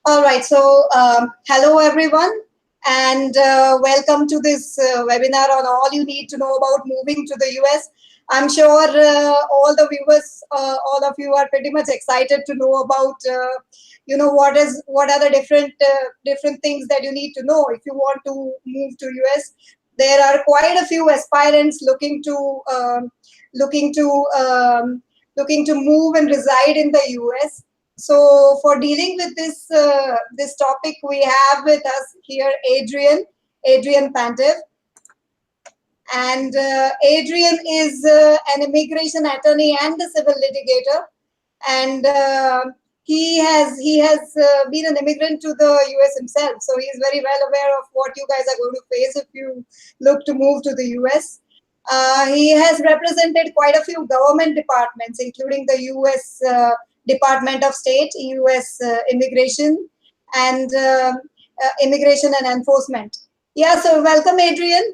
All right, so hello everyone, and welcome to this webinar on all you need to know about moving to the US. I'm sure all the viewers, all of you are pretty much excited to know about, what are the different things that you need to know if you want to move to US. There are quite a few aspirants looking to looking to move and reside in the US. So for dealing with this topic, we have with us here Adrian Pantev, and Adrian is an immigration attorney and a civil litigator, and he has been an immigrant to the US himself, so he is very well aware of what you guys are going to face if you look to move to the US. He has represented quite a few government departments, including the US Department of State, US Immigration, and Immigration and Enforcement. Yeah, so welcome, Adrian.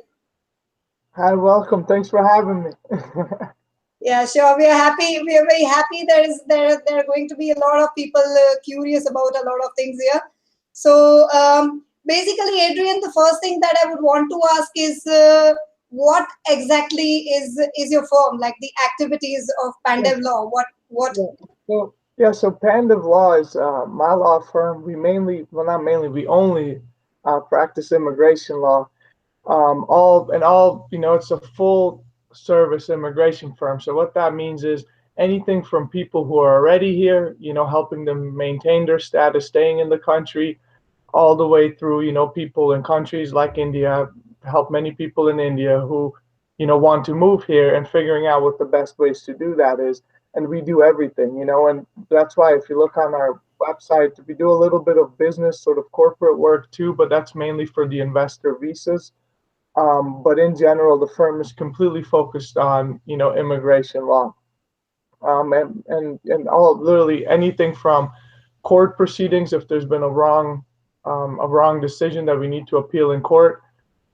Hi, welcome. Thanks for having me. Yeah, sure. We are happy. We are very happy. There are going to be a lot of people curious about a lot of things here. So basically, Adrian, the first thing that I would want to ask is what exactly is your firm, like the activities of Pandev Law? What? So Pandev Law is my law firm. We mainly, well, not mainly, we only practice immigration law. It's a full service immigration firm. So what that means is anything from people who are already here, helping them maintain their status, staying in the country, all the way through, people in countries like India, help many people in India who, want to move here and figuring out what the best ways to do that is. And we do everything, and that's why if you look on our website, we do a little bit of business, sort of corporate work too, but that's mainly for the investor visas. But in general, the firm is completely focused on, immigration law, and all literally anything from court proceedings if there's been a wrong decision that we need to appeal in court,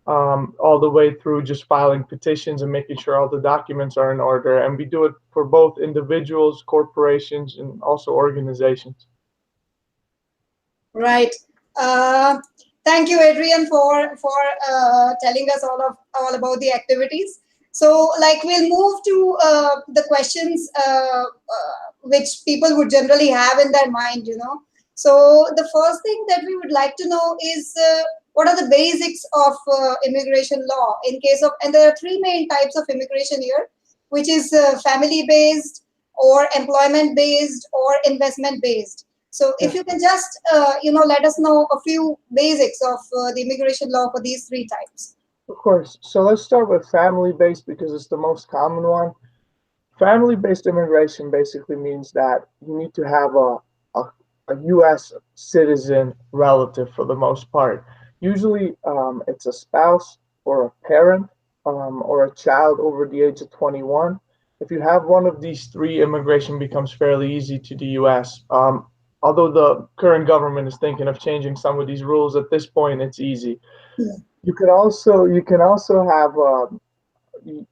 all the way through just filing petitions and making sure all the documents are in order. And we do it for both individuals, corporations, and also organizations. Right. Thank you, Adrian, for telling us all about the activities. So, like, we'll move to the questions which people would generally have in their mind. So, the first thing that we would like to know is what are the basics of immigration law in case of, and there are three main types of immigration here, which is family-based, or employment-based, or investment-based. So if you can just, let us know a few basics of the immigration law for these three types. Of course. So let's start with family-based because it's the most common one. Family-based immigration basically means that you need to have a U.S. citizen relative for the most part. Usually it's a spouse or a parent or a child over the age of 21. If you have one of these three, immigration becomes fairly easy to the U.S. Although the current government is thinking of changing some of these rules, at this point it's easy. Yeah. You can also have you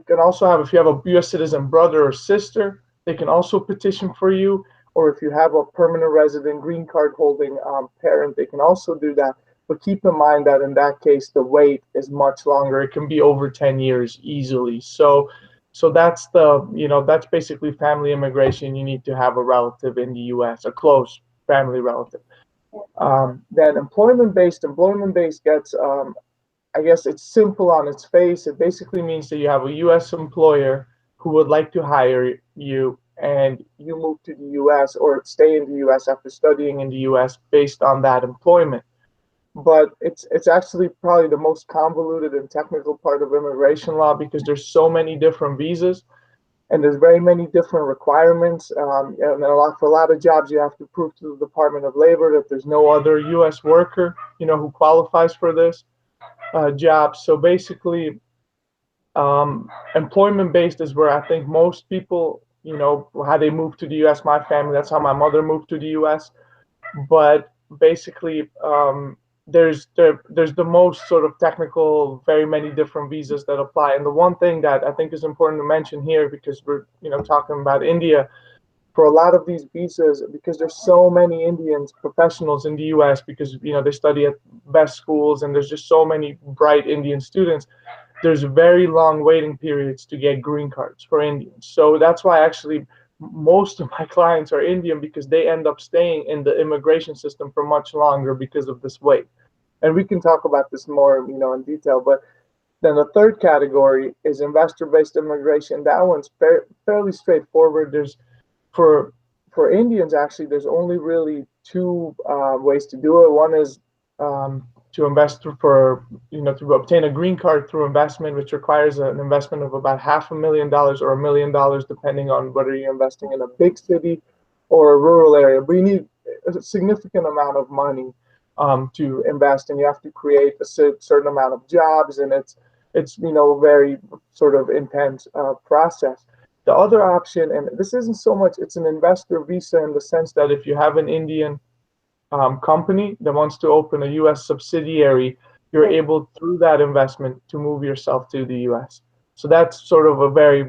can also have, if you have a U.S. citizen brother or sister, they can also petition for you. Or if you have a permanent resident green card holding parent, they can also do that. But keep in mind that in that case, the wait is much longer. It can be over 10 years easily. So that's that's basically family immigration. You need to have a relative in the U.S., a close family relative. Then employment-based gets, I guess it's simple on its face. It basically means that you have a U.S. employer who would like to hire you, and you move to the U.S. or stay in the U.S. after studying in the U.S. based on that employment. But it's actually probably the most convoluted and technical part of immigration law because there's so many different visas and there's very many different requirements. And for a lot of jobs, you have to prove to the Department of Labor that there's no other U.S. worker, who qualifies for this job. So basically, employment-based is where I think most people, how they move to the U.S. My family, that's how my mother moved to the U.S. But basically, there's the most sort of technical, very many different visas that apply. And the one thing that I think is important to mention here, because we're talking about India, for a lot of these visas, because there's so many Indians professionals in the US, because they study at best schools and there's just so many bright Indian students, there's very long waiting periods to get green cards for Indians. So that's why actually most of my clients are Indian, because they end up staying in the immigration system for much longer because of this wait. And we can talk about this more, in detail. But then the third category is investor-based immigration. That one's fairly straightforward. For for Indians, actually, there's only really two ways to do it. One is to invest for, to obtain a green card through investment, which requires an investment of about $500,000 or $1 million, depending on whether you're investing in a big city or a rural area. But you need a significant amount of money to invest, and you have to create a certain amount of jobs, and it's a very sort of intense process. The other option, and this isn't so much, it's an investor visa in the sense that if you have an Indian company that wants to open a U.S. subsidiary, you're able through that investment to move yourself to the U.S. So that's sort of a very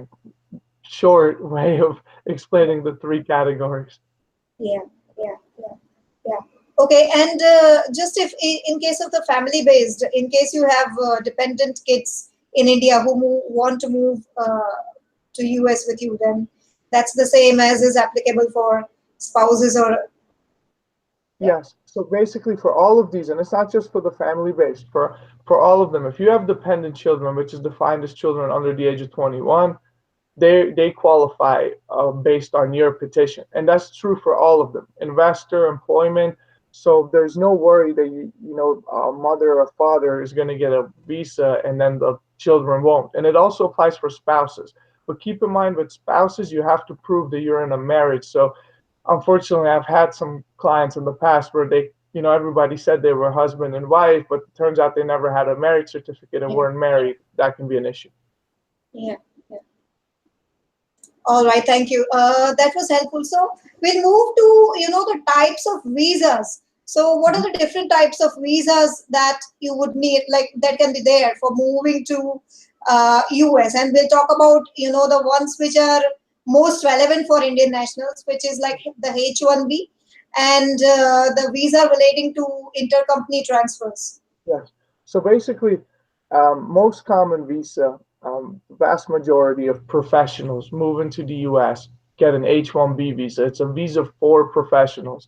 short way of explaining the three categories. Yeah, yeah, yeah, yeah. Okay, and just if in case of the family based, in case you have dependent kids in India who want to move to US with you, then that's the same as is applicable for spouses or yeah. Yes. So basically, for all of these, and it's not just for the family based, for all of them, if you have dependent children, which is defined as children under the age of 21, they qualify based on your petition, and that's true for all of them. Investor, employment. So there's no worry that a mother or father is going to get a visa and then the children won't. And it also applies for spouses. But keep in mind, with spouses, you have to prove that you're in a marriage. So unfortunately, I've had some clients in the past where everybody said they were husband and wife, but it turns out they never had a marriage certificate and Yeah. weren't married. That can be an issue. Yeah. Yeah. All right, thank you. That was helpful. So we'll move to the types of visas. So what are the different types of visas that you would need, like that can be there for moving to US? And we'll talk about the ones which are most relevant for Indian nationals, which is like the H-1B and the visa relating to intercompany transfers. Yes. So basically, most common visa, vast majority of professionals moving to the U.S. get an H-1B visa. It's a visa for professionals.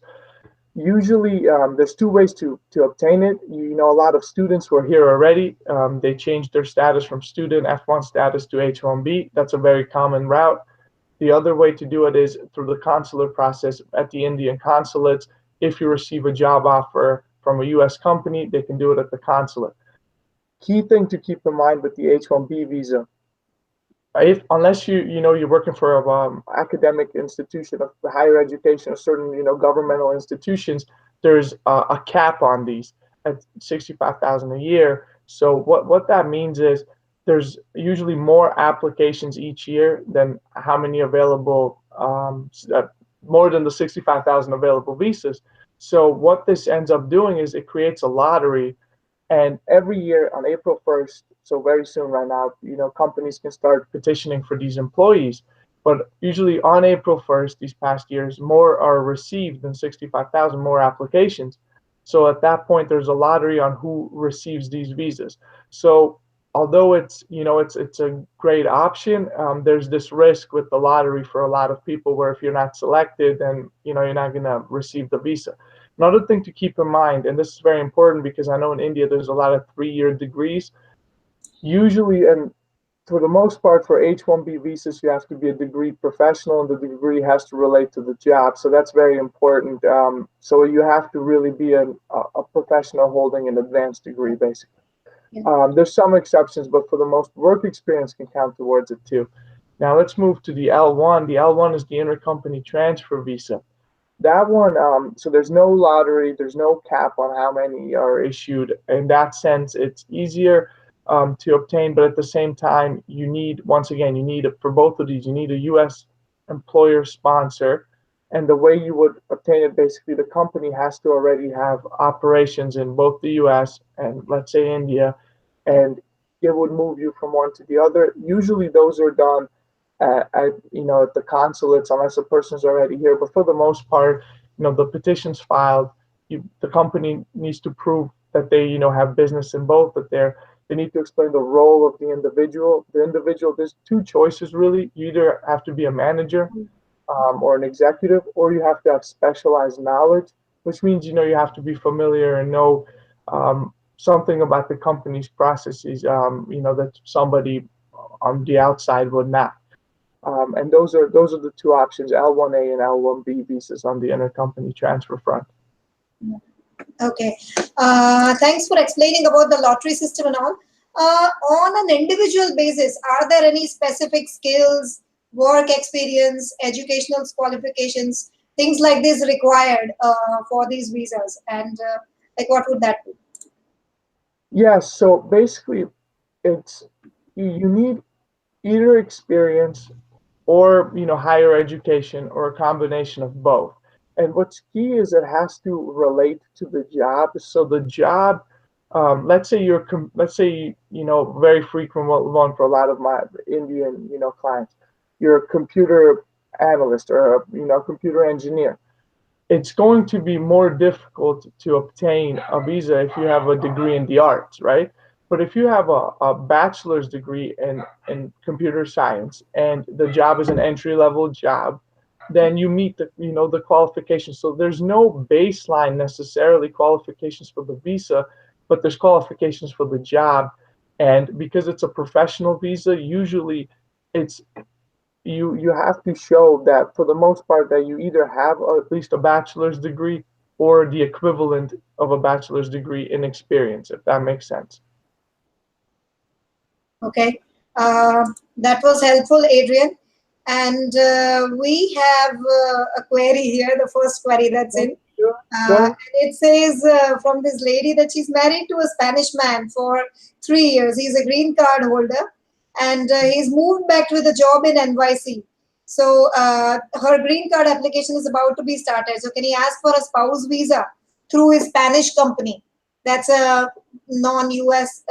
Usually, there's two ways to obtain it. A lot of students who are here already, they changed their status from student F1 status to H-1B. That's a very common route. The other way to do it is through the consular process at the Indian consulates. If you receive a job offer from a U.S. company, they can do it at the consulate. Key thing to keep in mind with the H-1B visa, unless you're working for an academic institution of higher education or certain governmental institutions, there's a cap on these at 65,000 a year. So what that means is there's usually more applications each year than how many available, more than the 65,000 available visas. So what this ends up doing is it creates a lottery, and every year on April 1st, so very soon right now, companies can start petitioning for these employees. But usually on April 1st, these past years, more are received than 65,000 more applications. So at that point, there's a lottery on who receives these visas. So although it's a great option, there's this risk with the lottery for a lot of people where if you're not selected, then you're not going to receive the visa. Another thing to keep in mind, and this is very important because I know in India there's a lot of 3-year degrees. Usually, and for the most part, for H-1B visas, you have to be a degree professional, and the degree has to relate to the job. So that's very important. So you have to really be a professional holding an advanced degree, basically. There's some exceptions, but for the most, work experience can count towards it too. Now let's move to the L1. The L1 is the intercompany transfer visa. That one, so there's no lottery, there's no cap on how many are issued. In that sense, it's easier to obtain, but at the same time, once again, for both of these, you need a U.S. employer sponsor. And the way you would obtain it, basically, the company has to already have operations in both the U.S. and, let's say, India, and it would move you from one to the other. Usually those are done at the consulates unless a person's already here. But for the most part, the petitions filed, the company needs to prove that they have business in both, that they need to explain the role of the individual. There's two choices really. You either have to be a manager or an executive, or you have to have specialized knowledge, which means you have to be familiar and know something about the company's processes, that somebody on the outside would not. And those are the two options: L1A and L1B visas on the intercompany transfer front. Okay. Thanks for explaining about the lottery system and all. On an individual basis, are there any specific skills, work experience, educational qualifications, things like this required for these visas? And like, what would that be? Yes. So basically, it's you need either experience or higher education or a combination of both. And what's key is it has to relate to the job. So the job, let's say very frequent one for a lot of my Indian clients, you're a computer analyst or a computer engineer. It's going to be more difficult to obtain a visa if you have a degree in the arts, right? But if you have a bachelor's degree in computer science and the job is an entry level job, then you meet the qualifications. So there's no baseline necessarily qualifications for the visa, but there's qualifications for the job. And because it's a professional visa, usually it's you have to show that for the most part that you either have at least a bachelor's degree or the equivalent of a bachelor's degree in experience, if that makes sense. Okay. That was helpful, Adrian. And we have a query here, the first query that's in. Sure. And it says from this lady that she's married to a Spanish man for 3 years. He's a green card holder and he's moved back with a job in NYC. So her green card application is about to be started. So can he ask for a spouse visa through his Spanish company? That's a non-US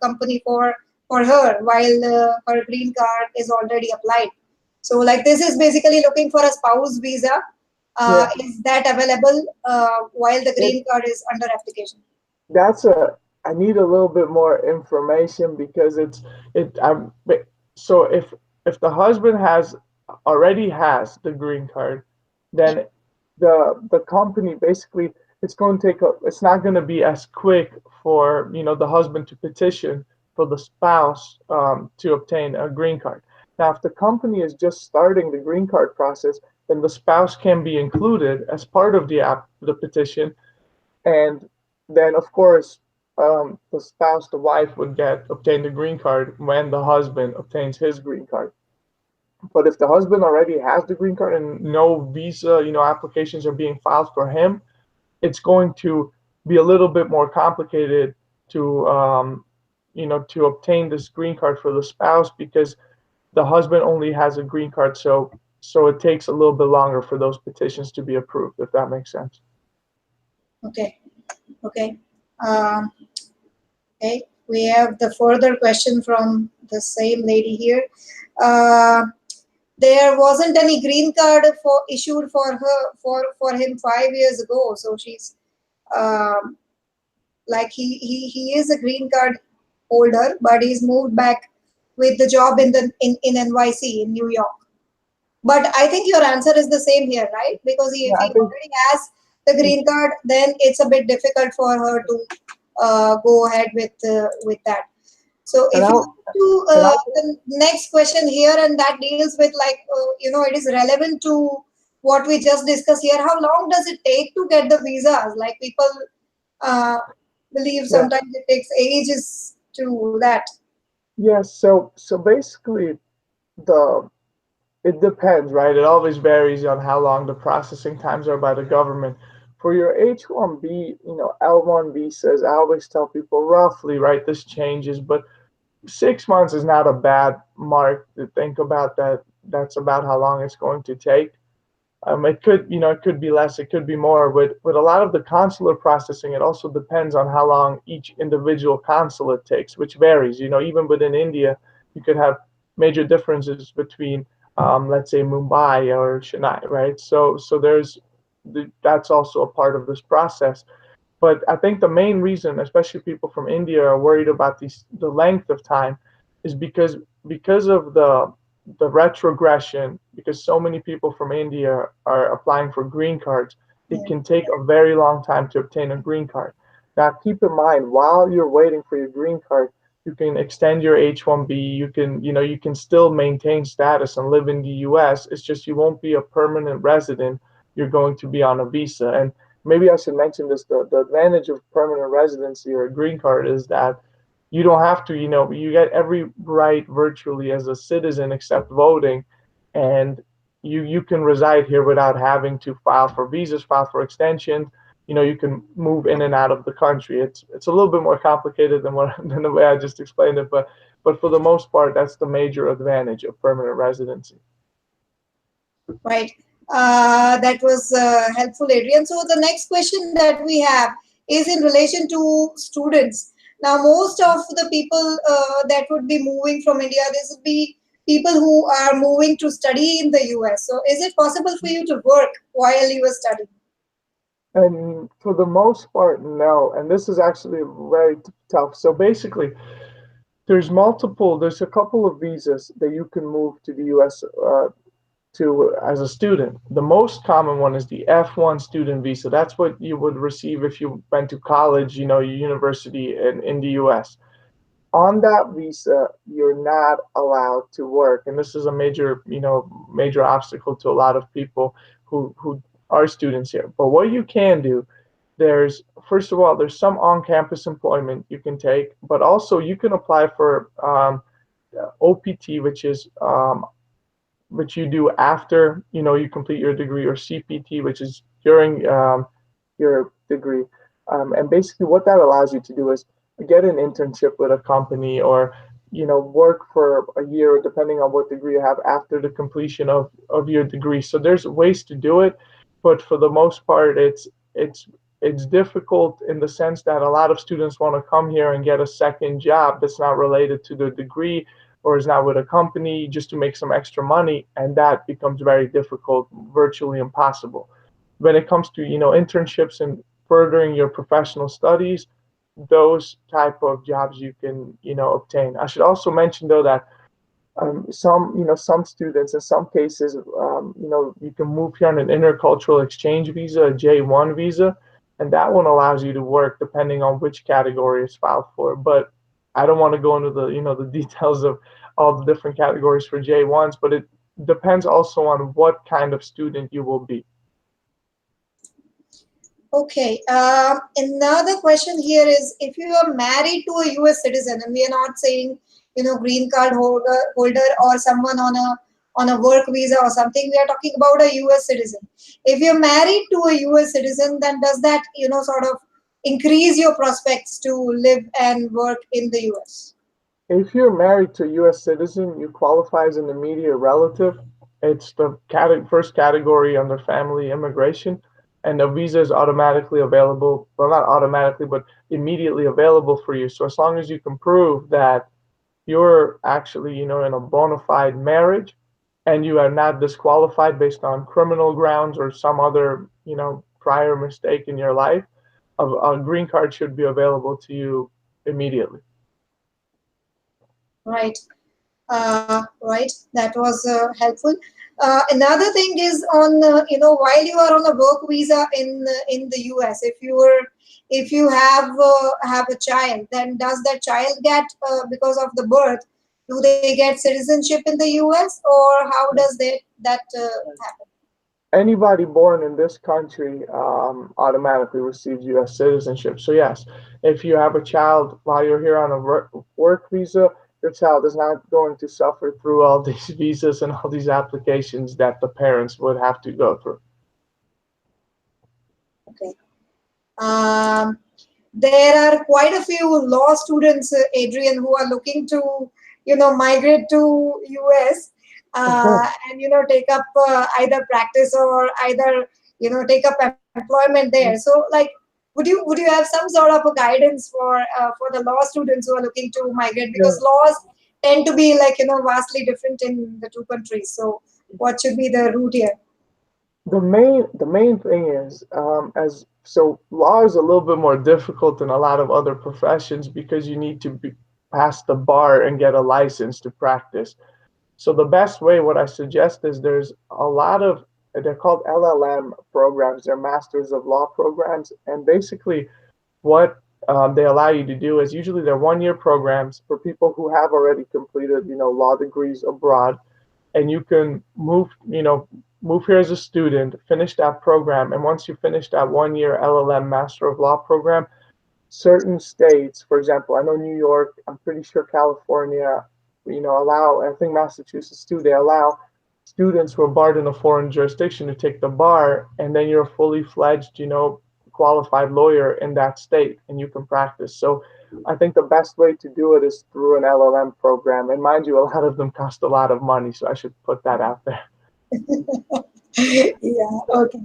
company for her, while her green card is already applied. So like this is basically looking for a spouse visa. Yeah. Is that available while the It, green card is under application? that's a I need a little bit more information because I'm so if the husband already has the green card, then the company basically it's not going to be as quick for the husband to petition for the spouse to obtain a green card. Now if the company is just starting the green card process, then the spouse can be included as part of the petition, and then of course the spouse, the wife, would obtain the green card when the husband obtains his green card. But if the husband already has the green card and no visa applications are being filed for him, it's going to be a little bit more complicated to obtain this green card for the spouse, because the husband only has a green card, so it takes a little bit longer for those petitions to be approved, if that makes sense. Okay. Okay. Um, okay. We have the further question from the same lady here. Uh, there wasn't any green card issued for her for him 5 years ago. So she's um, like he is a green card holder, but he's moved back with the job in NYC in New York. But I think your answer is the same here, right? Because Yeah, if I he think. already has the green card, then it's a bit difficult for her to go ahead with that. So And if you I'll, go to and I'll the next question here, and that deals with like it is relevant to what we just discussed here. How long does it take to get the visas? Like people uh, believe yeah. sometimes it takes ages to that. Yes, so basically the it depends, right? It always varies on how long the processing times are by the government. For your H-1B, L-1 visas, I always tell people roughly, right? This changes, but 6 months is not a bad mark to think about that. That's about how long it's going to take. It could be less, it could be more. With a lot of the consular processing, it also depends on how long each individual consulate takes, which varies. Even within India, you could have major differences between let's say Mumbai or Chennai, right? So that's also a part of this process. But I think the main reason, especially people from India, are worried about the length of time, is because of the retrogression. Because so many people from India are applying for green cards, it Yeah. can take a very long time to obtain a green card. Now, keep in mind, while you're waiting for your green card, you can extend your H-1B. You can still maintain status and live in the U.S. It's just you won't be a permanent resident. You're going to be on a visa. And maybe I should mention this, the advantage of permanent residency or a green card is that you don't have to, you get every right virtually as a citizen except voting, and you can reside here without having to file for visas, file for extensions. You can move in and out of the country. It's a little bit more complicated than what than the way I just explained it, but for the most part, that's the major advantage of permanent residency. Right. That was helpful, Adrian. So the next question that we have is in relation to students. Now, most of the people that would be moving from India, this would be people who are moving to study in the US. So, is it possible for you to work while you are studying? And for the most part, no. And this is actually very tough. So basically, there's a couple of visas that you can move to the US to as a student. The most common one is the F1 student visa. That's what you would receive if you went to college, university in the US. On that visa, you're not allowed to work. And this is a major obstacle to a lot of people who are students here. But what you can do, there's first of all, there's some on-campus employment you can take, but also you can apply for OPT, which you do after you complete your degree, or CPT, which is during your degree. And basically, what that allows you to do is get an internship with a company, or work for a year, depending on what degree you have after the completion of your degree. So there's ways to do it, but for the most part, it's difficult in the sense that a lot of students want to come here and get a second job that's not related to their degree, or is not with a company, just to make some extra money, and that becomes very difficult, virtually impossible. When it comes to internships and furthering your professional studies, those type of jobs you can obtain. I should also mention though that some students in some cases, you can move here on an intercultural exchange visa, a J1 visa, and that one allows you to work depending on which category it's filed for. But I don't want to go into the details of all the different categories for J1s, but it depends also on what kind of student you will be. Okay. Another question here is, if you are married to a US citizen, and we are not saying, green card holder or someone on a work visa or something, we are talking about a US citizen. If you're married to a US citizen, then does that, sort of increase your prospects to live and work in the US? If you're married to a U.S. citizen, you qualify as an immediate relative. It's the first category under family immigration, and the visa is automatically available. Well, not automatically, but immediately available for you. So as long as you can prove that you're actually, in a bona fide marriage, and you are not disqualified based on criminal grounds or some other, prior mistake in your life, a green card should be available to you immediately. Right. Right. That was helpful. Another thing is on while you are on a work visa in the US, if you have a child, then does that child get because of the birth? Do they get citizenship in the US, or how does that happen? Anybody born in this country automatically receives U.S. citizenship. So yes, if you have a child while you're here on a work visa, your child is not going to suffer through all these visas and all these applications that the parents would have to go through. Okay. Um, there are quite a few law students, Adrian, who are looking to, migrate to US, and take up either practice or either take up employment there. So, like, would you have some sort of a guidance for the law students who are looking to migrate, because Yeah. laws tend to be like vastly different in the two countries. So, What should be the route here? The main thing is, as so law is a little bit more difficult than a lot of other professions because you need to pass the bar and get a license to practice. So the best way, what I suggest is there's a lot of, they're called LLM programs, they're Masters of Law programs, and basically what they allow you to do is usually they're 1 year programs for people who have already completed, law degrees abroad, and you can move here as a student, finish that program, and once you finish that 1 year LLM Master of Law program, certain states, for example, I know New York, I'm pretty sure California, allow, I think Massachusetts too, they allow students who are barred in a foreign jurisdiction to take the bar, and then you're a fully fledged, qualified lawyer in that state, and you can practice. So I think the best way to do it is through an LLM program. And mind you, a lot of them cost a lot of money, so I should put that out there. Yeah, okay.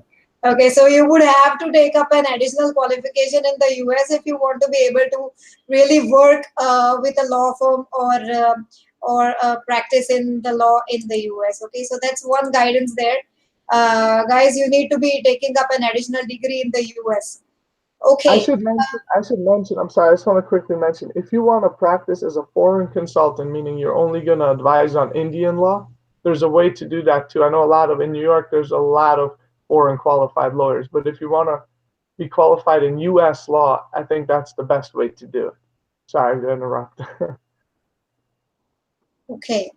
Okay, so you would have to take up an additional qualification in the US if you want to be able to really work with a law firm or practice in the law in the US. Okay, so that's one guidance there. Guys, you need to be taking up an additional degree in the US. I Okay. should mention, I should mention, I'm sorry, I just want to quickly mention, if you want to practice as a foreign consultant, meaning you're only going to advise on Indian law, there's a way to do that too. I know a lot of, in New York, there's a lot of foreign qualified lawyers, but if you want to be qualified in US law, I think that's the best way to do it. Sorry to interrupt. Okay.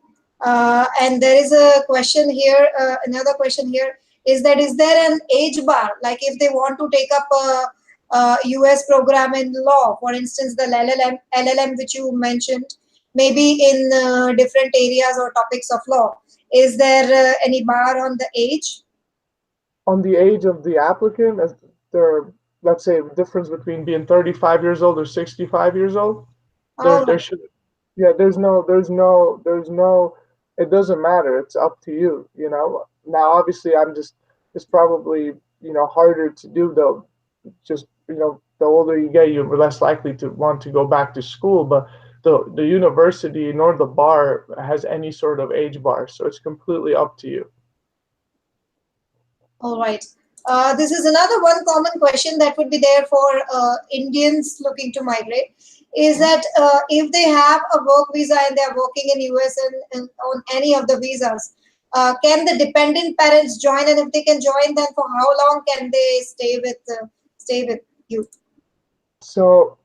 And there is a question here, another question here is there an age bar? Like if they want to take up a US program in law, for instance, the LLM which you mentioned, maybe in different areas or topics of law, is there any bar on the age? On the age of the applicant, as there, let's say, a difference between being 35 years old or 65 years old, All there right. should, yeah, there's no, it doesn't matter. It's up to you, Now, obviously, it's probably, harder to do though. Just, the older you get, you're less likely to want to go back to school, but the university nor the bar has any sort of age bar, so it's completely up to you. All right. This is another one common question that would be there for Indians looking to migrate is that if they have a work visa and they are working in US and on any of the visas, can the dependent parents join? And if they can join, then for how long can they stay with you? So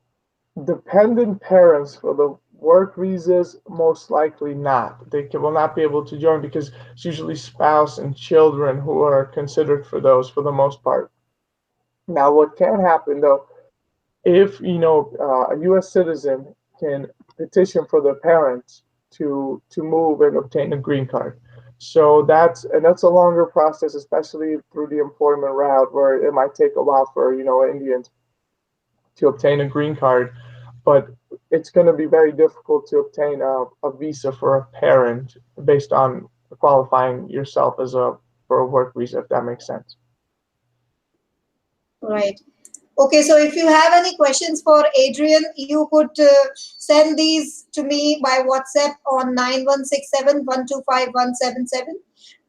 dependent parents for the work visas, most likely not. Will not be able to join because it's usually spouse and children who are considered for those for the most part. Now, what can happen though, if a U.S. citizen can petition for their parents to move and obtain a green card. So that's a longer process, especially through the employment route, where it might take a while for Indians to obtain a green card, but it's going to be very difficult to obtain a visa for a parent based on qualifying yourself as a for a work visa, if that makes sense. Right. Okay, so if you have any questions for Adrian, you could send these to me by WhatsApp on 9167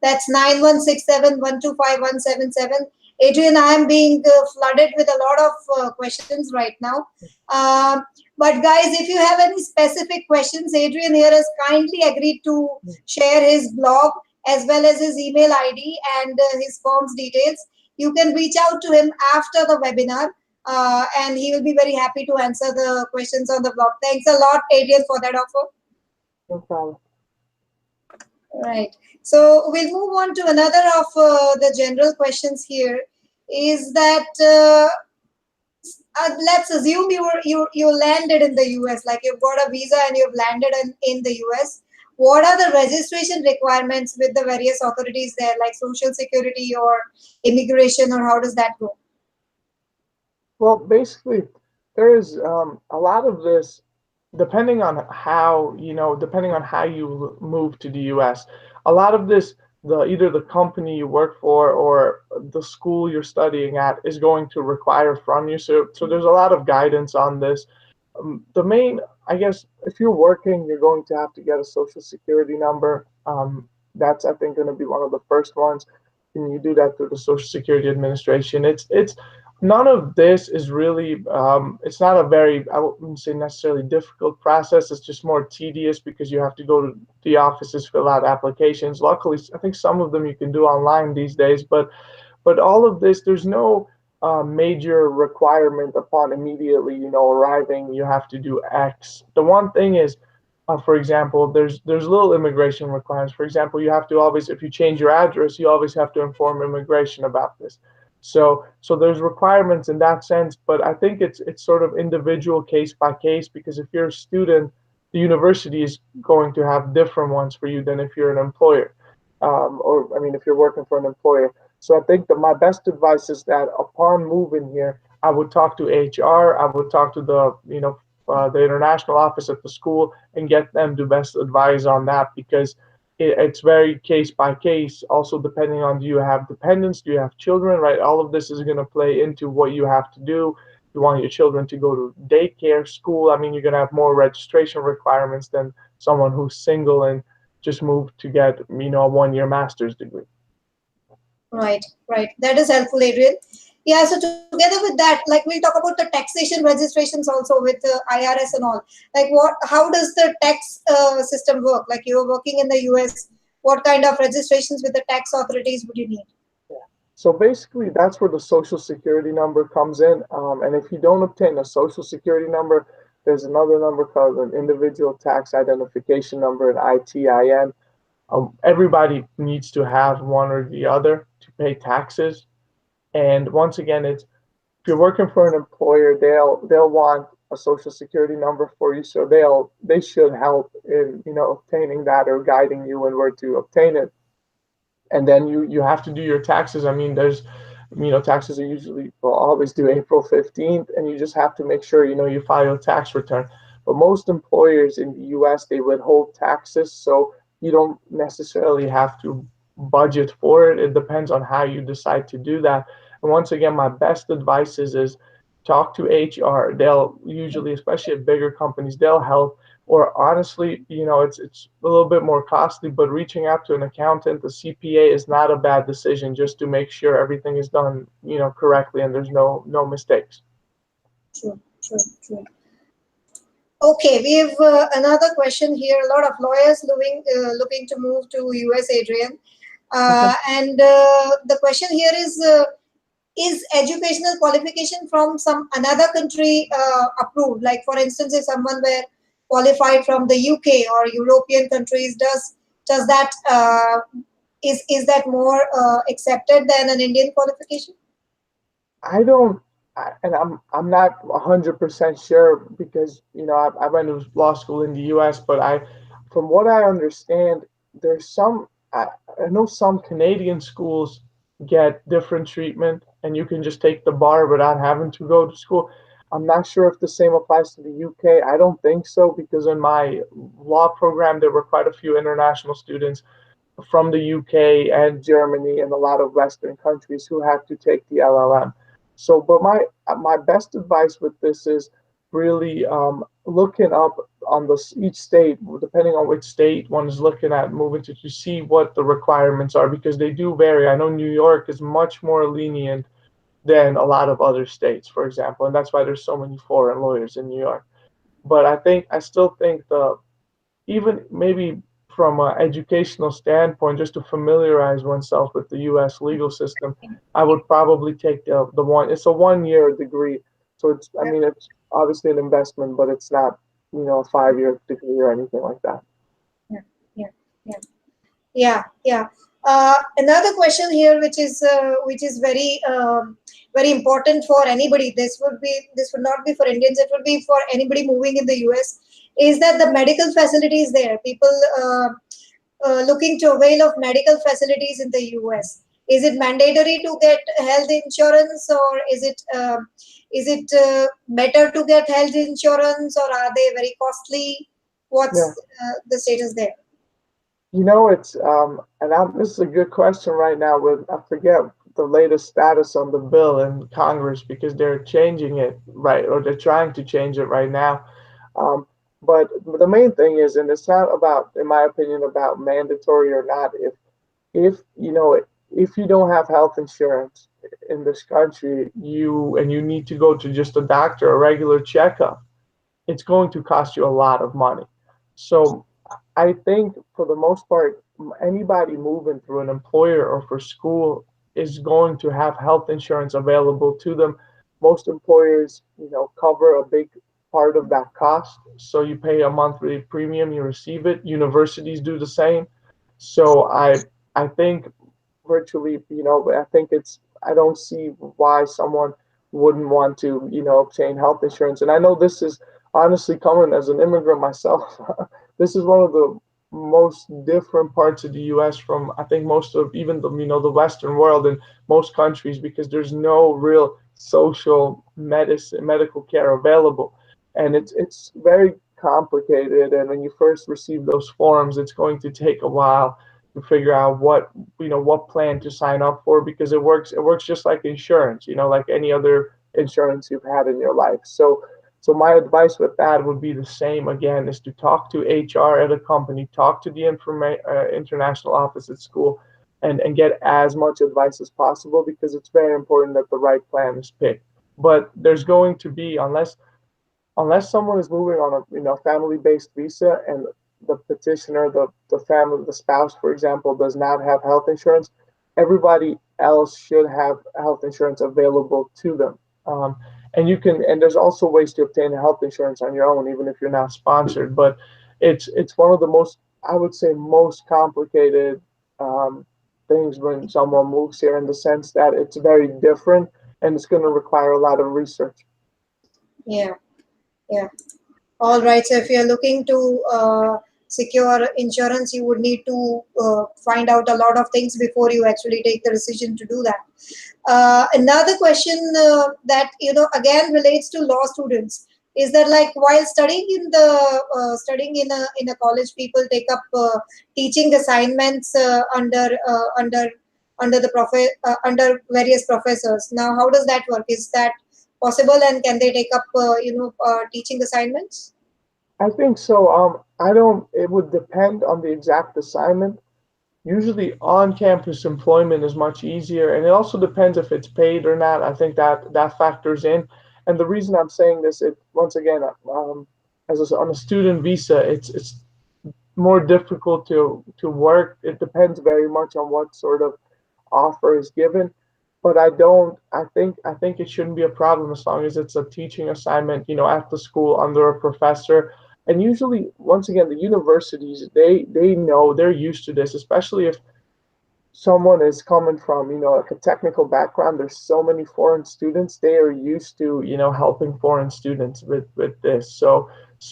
That's 9167 Adrian, I am being flooded with a lot of questions right now. Um, but guys, if you have any specific questions, Adrian here has kindly agreed to share his blog as well as his email ID and his firm's details. You can reach out to him after the webinar and he will be very happy to answer the questions on the blog. Thanks a lot, Adrian, for that offer. No problem. Right. So we'll move on to another of the general questions here. Is that let's assume you landed in the US, like you've got a visa and you've landed in the US. What are the registration requirements with the various authorities there, like Social Security or immigration, or how does that go? Well, basically, there is a lot of this, depending on how you move to the U.S. A lot of this, either the company you work for or the school you're studying at is going to require from you. So there's a lot of guidance on this. The main, I guess, if you're working, you're going to have to get a social security number. That's, I think, going to be one of the first ones. And you do that through the Social Security Administration. It's none of this is really it's not a very, I wouldn't say necessarily difficult process. It's just more tedious because you have to go to the offices, fill out applications. Luckily, I think some of them you can do online these days, but all of this, there's no major requirement upon immediately, arriving. You have to do X. The one thing is, for example, there's little immigration requirements. For example, you have to always, if you change your address, you always have to inform immigration about this. So there's requirements in that sense, but I think it's sort of individual case by case, because if you're a student, the university is going to have different ones for you than if you're an employer, or I mean, if you're working for an employer. So I think that my best advice is that upon moving here, I would talk to HR, I would talk to the international office at the school and get them to best advise on that, because it's very case by case. Also, depending on, do you have dependents, do you have children, right? All of this is going to play into what you have to do. You want your children to go to daycare, school. I mean, you're going to have more registration requirements than someone who's single and just moved to get, a 1 year master's degree. Right, right. That is helpful, Adrian. Yeah, so together with that, like we'll talk about the taxation registrations also with IRS and all. Like how does the tax system work? Like you're working in the US, what kind of registrations with the tax authorities would you need? So basically, that's where the social security number comes in. And if you don't obtain a social security number, there's another number called an individual tax identification number, an ITIN. Everybody needs to have one or the other to pay taxes. And once again, it's, if you're working for an employer, they'll want a social security number for you, so they should help in obtaining that or guiding you in where to obtain it. And then you have to do your taxes. I mean, there's, taxes are usually, well, always due April 15th, and you just have to make sure you file your tax return. But most employers in the US, they withhold taxes, so you don't necessarily have to budget for it. It depends on how you decide to do that. And once again, my best advice is talk to HR. They'll usually, especially at bigger companies, they'll help. Or honestly, it's a little bit more costly, but reaching out to an accountant, a CPA, is not a bad decision, just to make sure everything is done, correctly and there's no mistakes. True, true, true. Okay, we have another question here. A lot of lawyers looking to move to US, Adrian. And the question here is educational qualification from some another country approved? Like, for instance, if someone were qualified from the UK or European countries, does that is that more accepted than an Indian qualification? I don't, and I'm not 100% sure, because I went to law school in the U.S., but from what I understand, there's some, I know some Canadian schools get different treatment, and you can just take the bar without having to go to school. I'm not sure if the same applies to the UK. I don't think so, because in my law program there were quite a few international students from the UK and Germany and a lot of Western countries who had to take the LLM. So, but my best advice with this is really looking up on each state, depending on which state one is looking at moving to see what the requirements are, because they do vary. I know New York is much more lenient than a lot of other states, for example, and that's why there's so many foreign lawyers in New York. But I still think even maybe from an educational standpoint, just to familiarize oneself with the U.S. legal system, I would probably take the one. It's a 1 year degree, so it's, I mean, it's obviously an investment, but it's not a 5 year degree or anything like that. Yeah, yeah, yeah. Yeah, yeah. Another question here, which is very very important for anybody. This would not be for Indians. It would be for anybody moving in the US. Is that the medical facilities there? People looking to avail of medical facilities in the US. Is it mandatory to get health insurance, or is it better to get health insurance, or are they very costly? Yeah. What's the status there? It's this is a good question right now. With, I forget the latest status on the bill in Congress, because they're changing it, right, or they're trying to change it right now. But the main thing is, and it's not about, in my opinion, about mandatory or not. If you know, if you don't have health insurance in this country, you need to go to just a doctor, a regular checkup, it's going to cost you a lot of money. So I think for the most part, anybody moving through an employer or for school is going to have health insurance available to them. Most employers, cover a big part of that cost. So you pay a monthly premium, you receive it. Universities do the same. So I think virtually, I think I don't see why someone wouldn't want to, obtain health insurance. And I know this is honestly coming as an immigrant myself. This is one of the most different parts of the US from I think most of even the Western world and most countries because there's no real social medicine medical care available. And it's very complicated, and when you first receive those forms, it's going to take a while to figure out what plan to sign up for because it works just like insurance, like any other insurance you've had in your life. So my advice with that would be the same again, is to talk to HR at a company, talk to the international office at school, and get as much advice as possible because it's very important that the right plan is picked. But there's going to be, unless someone is moving on a family-based visa and the petitioner, the family, the spouse, for example, does not have health insurance, everybody else should have health insurance available to them. And there's also ways to obtain health insurance on your own, even if you're not sponsored. But it's one of the most, I would say, most complicated things when someone moves here, in the sense that it's very different and it's going to require a lot of research. Yeah, yeah. All right. So if you're looking to secure insurance, you would need to find out a lot of things before you actually take the decision to do that. Another question that again relates to law students is that, like, while studying in a college, people take up teaching assignments under the under various professors. Now, how does that work? Is that possible, and can they take up teaching assignments? I think so. I don't. It would depend on the exact assignment. Usually, on-campus employment is much easier, and it also depends if it's paid or not. I think that factors in. And the reason I'm saying this, it once again, on a student visa, it's more difficult to work. It depends very much on what sort of offer is given. But I think it shouldn't be a problem as long as it's a teaching assignment, at the school under a professor. And usually, once again, the universities, they know, they're used to this, especially if someone is coming from, like a technical background. There's so many foreign students. They are used to, helping foreign students with this. So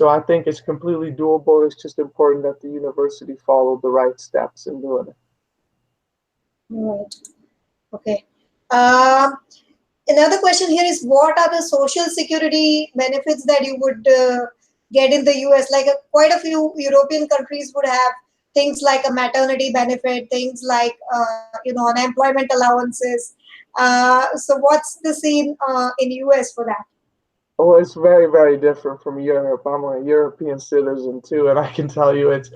I think it's completely doable. It's just important that the university follow the right steps in doing it. Right. Okay. Um, Another question here is, what are the social security benefits that you would get in the US? Like, quite a few European countries would have things like a maternity benefit, things like unemployment allowances. So what's the scene in US for that? Well, it's very, very different from Europe. I'm a European citizen too, and I can tell you it's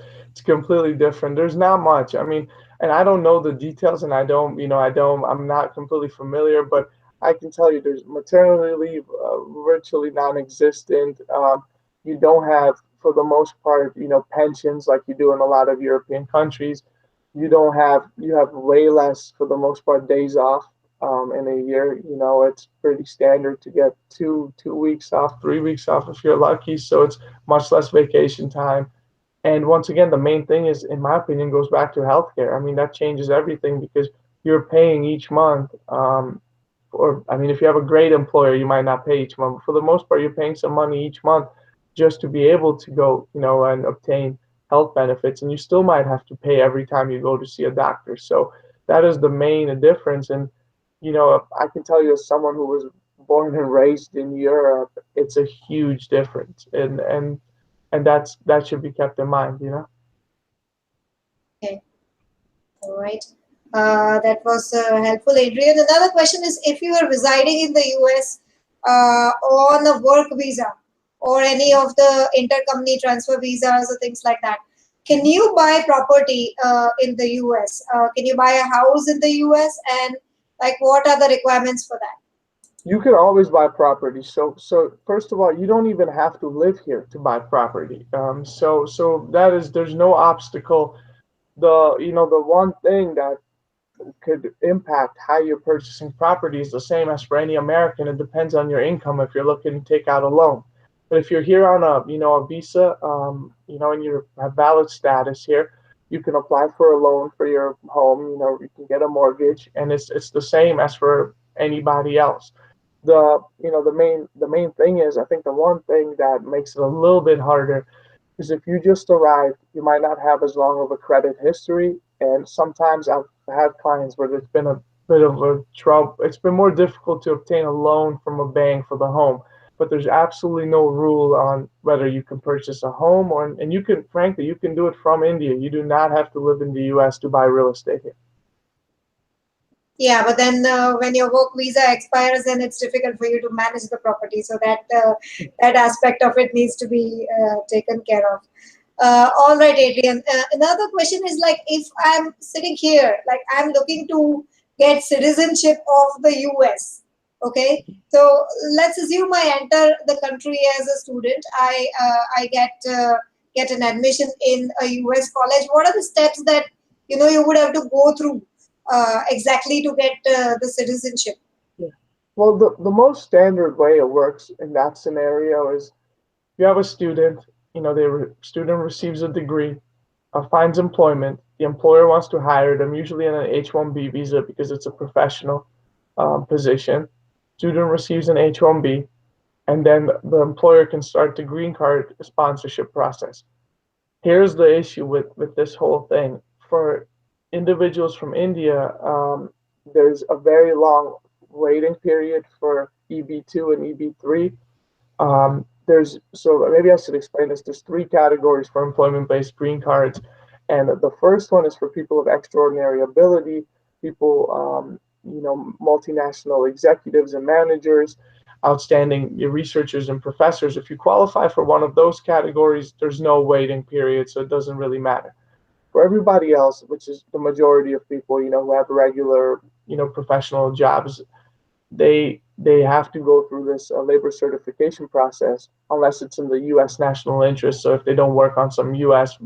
completely different. There's not much. I mean, and I don't know the details, and I'm not completely familiar, but I can tell you there's maternity leave virtually non-existent. You don't have, for the most part, pensions like you do in a lot of European countries. You have way less, for the most part, days off in a year. It's pretty standard to get two weeks off, 3 weeks off if you're lucky. So it's much less vacation time. And once again, the main thing is, in my opinion, goes back to healthcare. I mean, that changes everything because you're paying each month. Or I mean, if you have a great employer, you might not pay each month. But for the most part, you're paying some money each month just to be able to go, and obtain health benefits. And you still might have to pay every time you go to see a doctor. So that is the main difference. And I can tell you, as someone who was born and raised in Europe, it's a huge difference, and that should be kept in mind. Okay. All right. That was helpful, Adrian. Another question is, if you are residing in the US on a work visa or any of the intercompany transfer visas or things like that, can you buy property in the US? Can you buy a house in the US? And like, what are the requirements for that? You can always buy property. So first of all, you don't even have to live here to buy property. So that is, there's no obstacle. The one thing that could impact how you're purchasing property is the same as for any American. It depends on your income if you're looking to take out a loan. But if you're here on a visa, and you have valid status here, you can apply for a loan for your home. You can get a mortgage, and it's the same as for anybody else. The main thing is, I think the one thing that makes it a little bit harder is if you just arrived, you might not have as long of a credit history. And sometimes I've had clients where there's been a bit of a trouble. It's been more difficult to obtain a loan from a bank for the home, but there's absolutely no rule on whether you can purchase a home and you can, frankly, you can do it from India. You do not have to live in the US to buy real estate here. Yeah, but then when your work visa expires, then it's difficult for you to manage the property. So that aspect of it needs to be taken care of. All right, Adrian. Another question is like, if I'm sitting here, like I'm looking to get citizenship of the US. Okay, so let's assume I enter the country as a student. I get an admission in a US college. What are the steps that you would have to go through exactly to get the citizenship? Yeah. Well, the most standard way it works in that scenario is you have a student, student receives a degree, finds employment. The employer wants to hire them, usually on an H-1B visa because it's a professional position. Student receives an H-1B, and then the employer can start the green card sponsorship process. Here's the issue with this whole thing. For individuals from India, there's a very long waiting period for EB2 and EB3. There's so maybe I should explain this. There's three categories for employment-based green cards, and the first one is for people of extraordinary ability, people, multinational executives and managers, outstanding researchers and professors. If you qualify for one of those categories, there's no waiting period, so it doesn't really matter. For everybody else, which is the majority of people, who have regular, professional jobs, they have to go through this labor certification process unless it's in the U.S. national interest. So if they don't work on some U.S.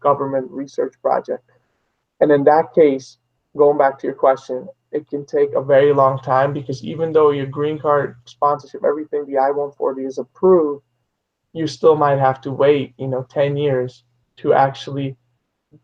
Government research project, and in that case, going back to your question, it can take a very long time because even though your green card sponsorship, everything, the I-140 is approved, you still might have to wait 10 years to actually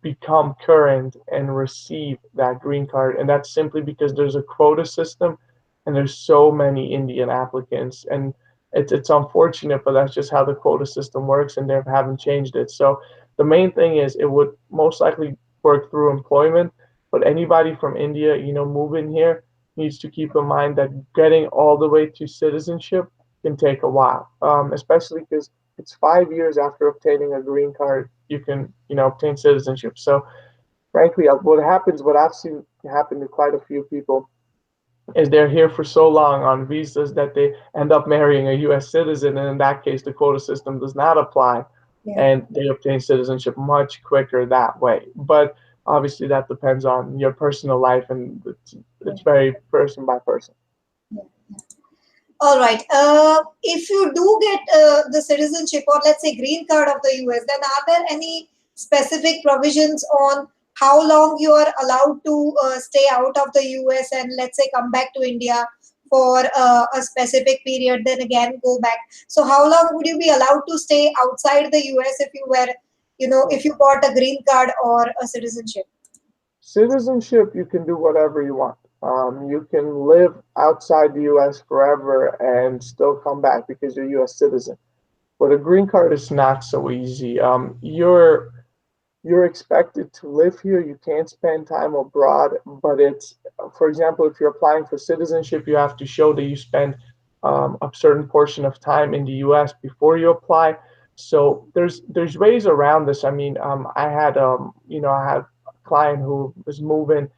become current and receive that green card. And that's simply because there's a quota system and there's so many Indian applicants. And it's unfortunate, but that's just how the quota system works and they haven't changed it. So the main thing is it would most likely work through employment, but anybody from India, moving here needs to keep in mind that getting all the way to citizenship can take a while, especially because it's 5 years after obtaining a green card you can obtain citizenship. So frankly, what I've seen happen to quite a few people is they're here for so long on visas that they end up marrying a U.S. citizen, and in that case, the quota system does not apply, Yeah. and they obtain citizenship much quicker that way. But obviously, that depends on your personal life, and it's very person by person. Yeah. All right. If you do get the citizenship or let's say green card of the US, then are there any specific provisions on how long you are allowed to stay out of the US and let's say come back to India for a specific period, then again go back? So how long would you be allowed to stay outside the US if you were, if you got a green card or a citizenship? Citizenship, you can do whatever you want. You can live outside the U.S. forever and still come back because you're a U.S. citizen. But a green card is not so easy. You're expected to live here. You can't spend time abroad, but for example, if you're applying for citizenship, you have to show that you spend a certain portion of time in the U.S. before you apply. So there's ways around this. I mean, I had a client who was moving.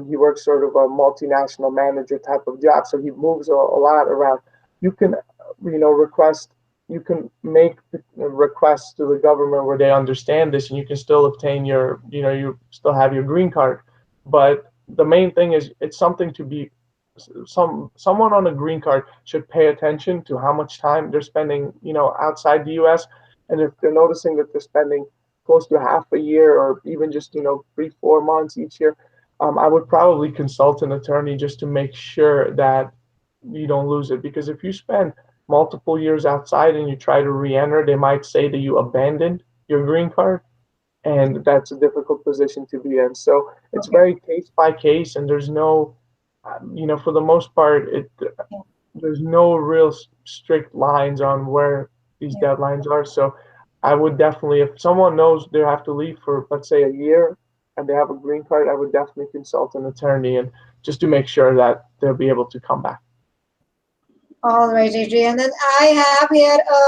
He works sort of a multinational manager type of job, so he moves a lot around. You can, request you can make requests to the government where they understand this, and you can still obtain your, you still have your green card. But the main thing is it's something to be someone on a green card should pay attention to how much time they're spending, outside the U.S. And if they're noticing that they're spending close to half a year or even just 3 4 months each year, I would probably consult an attorney just to make sure that you don't lose it. Because if you spend multiple years outside and you try to re-enter, they might say that you abandoned your green card, and that's a difficult position to be in. So it's Okay. very case by case, and there's no, for the most part, Yeah. there's no real strict lines on where these Yeah. deadlines are. So I would definitely, if someone knows they have to leave for, let's say, a year and they have a green card, I would definitely consult an attorney and just to make sure that they'll be able to come back. All right, Adrian. And I have here a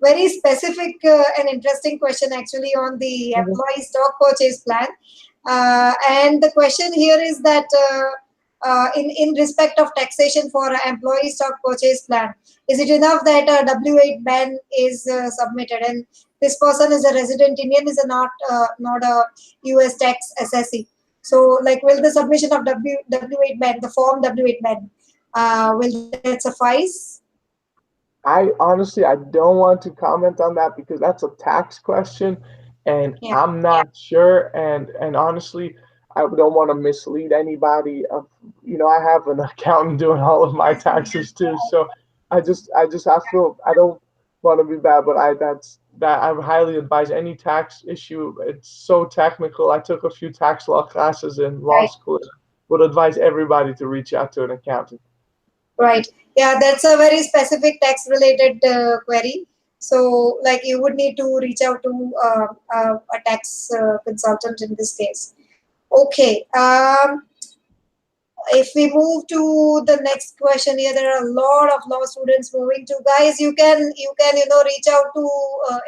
very specific and interesting question actually on the Mhm. employee stock purchase plan. And the question here is that in respect of taxation for an employee stock purchase plan, is it enough that a W-8 ban is submitted and this person is a resident Indian, is a not a US tax assessee? So, like, will the submission of W-8 ban, the form W-8 ban, will that suffice? I don't want to comment on that because that's a tax question, and Yeah, I'm not sure. And honestly, I don't want to mislead anybody. I have an accountant doing all of my taxes too, so I just have to. I don't want to be bad, but I highly advise any tax issue. It's so technical. I took a few tax law classes in law right, school. Would advise everybody to reach out to an accountant. right. Yeah, that's a very specific tax related query. So, like, you would need to reach out to a tax consultant in this case. Okay. If we move to the next question here, there are a lot of law students moving to. Guys, you can reach out to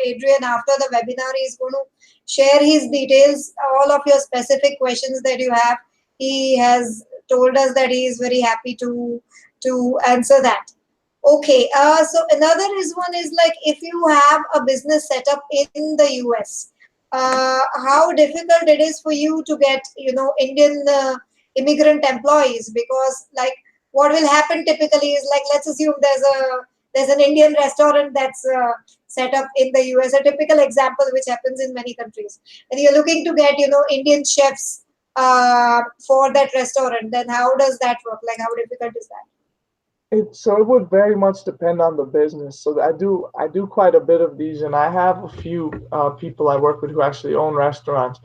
Adrian after the webinar. He's going to share his details, all of your specific questions that you have. He has told us that he is very happy to answer that. Okay, so another is one is like if you have a business set up in the US, how difficult it is for you to get Indian immigrant employees, because like what will happen typically is, like, let's assume there's an Indian restaurant that's set up in the US, a typical example which happens in many countries, and you're looking to get Indian chefs for that restaurant. Then how does that work? Like, how difficult is that? It would very much depend on the business. So I do quite a bit of these, and I have a few people I work with who actually own restaurants.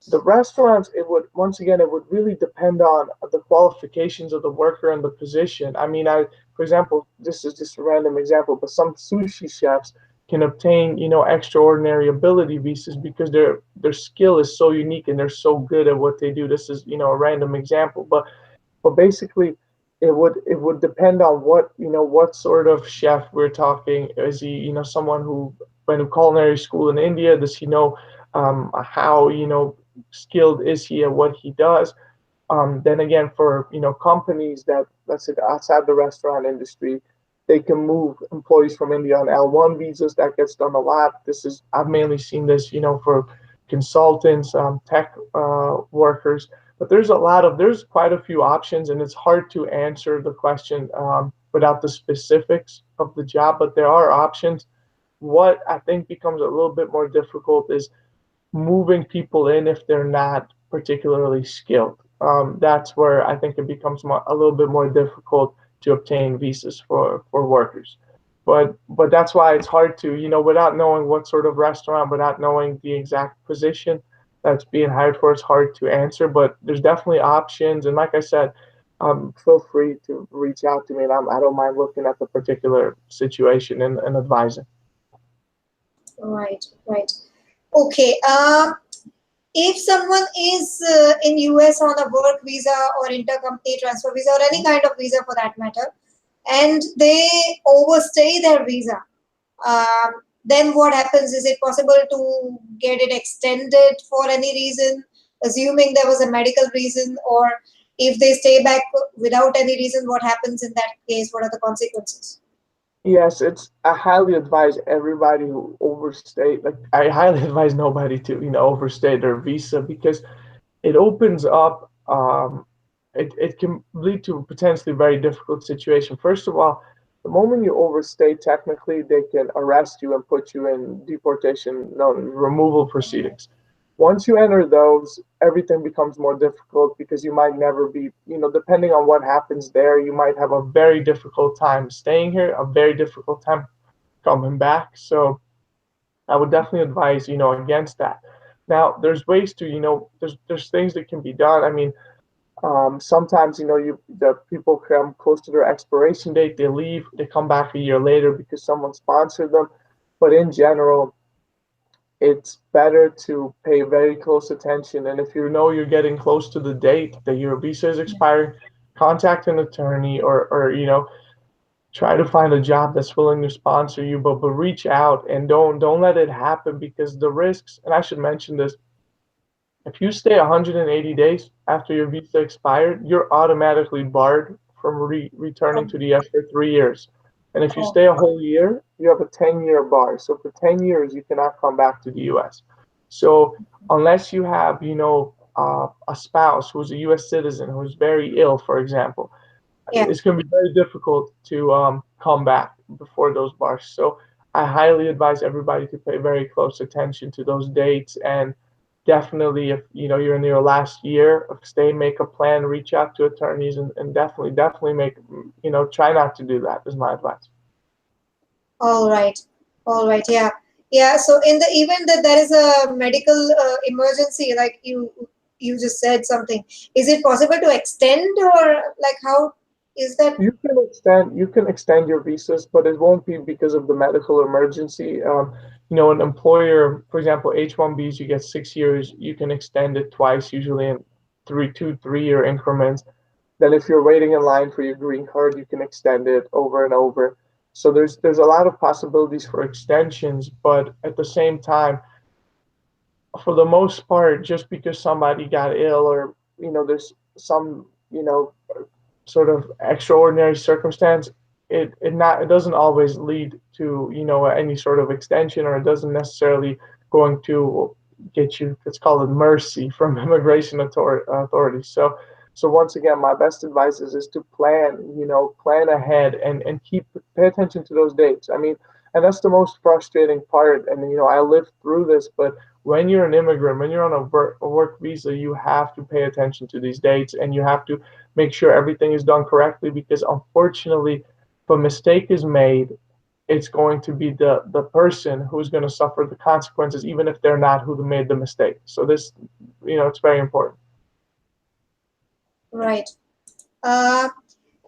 The restaurants, it would once again, it would really depend on the qualifications of the worker and the position. I mean, for example, this is just a random example, but some sushi chefs can obtain extraordinary ability visas because their skill is so unique and they're so good at what they do. This is a random example, but basically it would depend on what sort of chef we're talking. Is he someone who went to culinary school in India? Does he know how skilled is he at what he does? Then again, for companies that, let's say, outside the restaurant industry, they can move employees from India on L1 visas. That gets done a lot. I've mainly seen this for consultants, tech workers. But there's quite a few options, and it's hard to answer the question without the specifics of the job. But there are options. What I think becomes a little bit more difficult is moving people in if they're not particularly skilled. That's where I think it becomes a little bit more difficult to obtain visas for workers. But that's why it's hard to, without knowing what sort of restaurant, without knowing the exact position that's being hired for, it's hard to answer. But there's definitely options, and like I said, feel free to reach out to me, and I don't mind looking at the particular situation and advising. Right, right. Okay. If someone is in US on a work visa or intercompany transfer visa or any kind of visa for that matter, and they overstay their visa, then what happens? Is it possible to get it extended for any reason, assuming there was a medical reason? Or if they stay back without any reason, what happens in that case? What are the consequences? Yes, it's I highly advise everybody who overstay, like I highly advise nobody to, overstay their visa because it opens up it can lead to a potentially very difficult situation. First of all, the moment you overstay, technically they can arrest you and put you in deportation, no, removal proceedings. Once you enter those, everything becomes more difficult because you might never be, depending on what happens there, you might have a very difficult time staying here, a very difficult time coming back. So I would definitely advise, against that. Now, there's ways to, there's things that can be done. I mean, sometimes, the people come close to their expiration date, they leave, they come back a year later because someone sponsored them. But in general, it's better to pay very close attention. And if you know you're getting close to the date that your visa is expiring, contact an attorney or try to find a job that's willing to sponsor you, but reach out and don't let it happen because the risks, and I should mention this, if you stay 180 days after your visa expired, you're automatically barred from returning to the US for 3 years. And if you Oh, stay a whole year, you have a 10-year bar. So for 10 years, you cannot come back to the US. So unless you have, a spouse who's a US citizen who's very ill, for example, yeah. it's going to be very difficult to come back before those bars. So I highly advise everybody to pay very close attention to those dates and definitely if you're in your last year of stay, make a plan, reach out to attorneys and definitely make try not to do that is my advice. All right. All right. Yeah. Yeah. So in the event that there is a medical emergency, like you just said something, is it possible to extend or like how is that? You can extend your visas, but it won't be because of the medical emergency. An employer, for example, H-1Bs, you get 6 years. You can extend it twice, usually in 3 year increments. Then, if you're waiting in line for your green card, you can extend it over and over. So there's a lot of possibilities for extensions, but at the same time, for the most part, just because somebody got ill or there's some sort of extraordinary circumstance, it doesn't always lead to any sort of extension, or it doesn't necessarily going to get you. It's called a mercy from immigration authorities. So once again, my best advice is to plan ahead and pay attention to those dates. I mean, and that's the most frustrating part. And I lived through this, but when you're an immigrant, when you're on a work visa, you have to pay attention to these dates and you have to make sure everything is done correctly because unfortunately, if a mistake is made, it's going to be the person who's going to suffer the consequences, even if they're not who made the mistake. So this, it's very important. Right. Uh,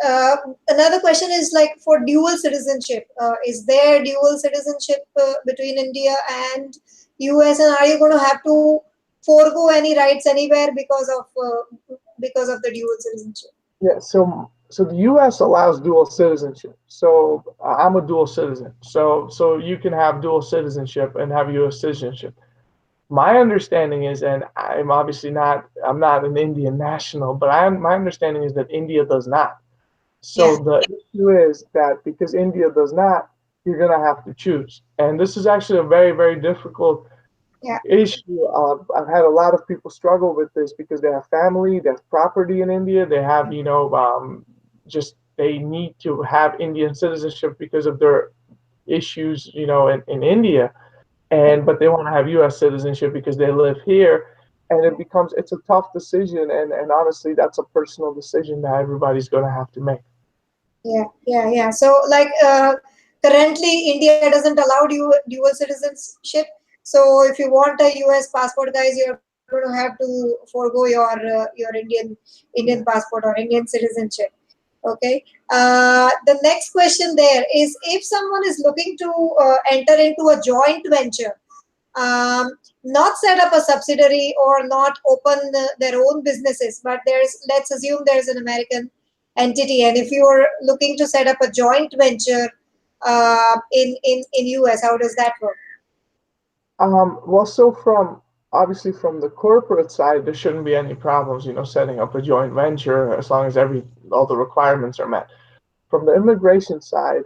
uh, Another question is like for dual citizenship. Is there dual citizenship between India and US, and are you going to have to forego any rights anywhere because of the dual citizenship? Yeah. So the U.S. allows dual citizenship. So I'm a dual citizen. So you can have dual citizenship and have U.S. citizenship. My understanding is, and I'm not an Indian national, but my understanding is that India does not. Yeah. So the issue is that because India does not, you're gonna have to choose. And this is actually a very, very difficult Yeah. issue. I've had a lot of people struggle with this because they have family, they have property in India, they have, just they need to have Indian citizenship because of their issues, in India and but they want to have U.S. citizenship because they live here, and it's a tough decision, and honestly, that's a personal decision that everybody's going to have to make. Yeah, yeah, yeah. So, like, currently, India doesn't allow dual citizenship. So, if you want a US passport, guys, you're going to have to forego your Indian passport or Indian citizenship. Okay. The next question there is if someone is looking to enter into a joint venture, um, not set up a subsidiary or not open their own businesses, but let's assume there's an American entity, and if you're looking to set up a joint venture in US, how does that work? Well, so from obviously from the corporate side, there shouldn't be any problems, setting up a joint venture as long as all the requirements are met. From the immigration side,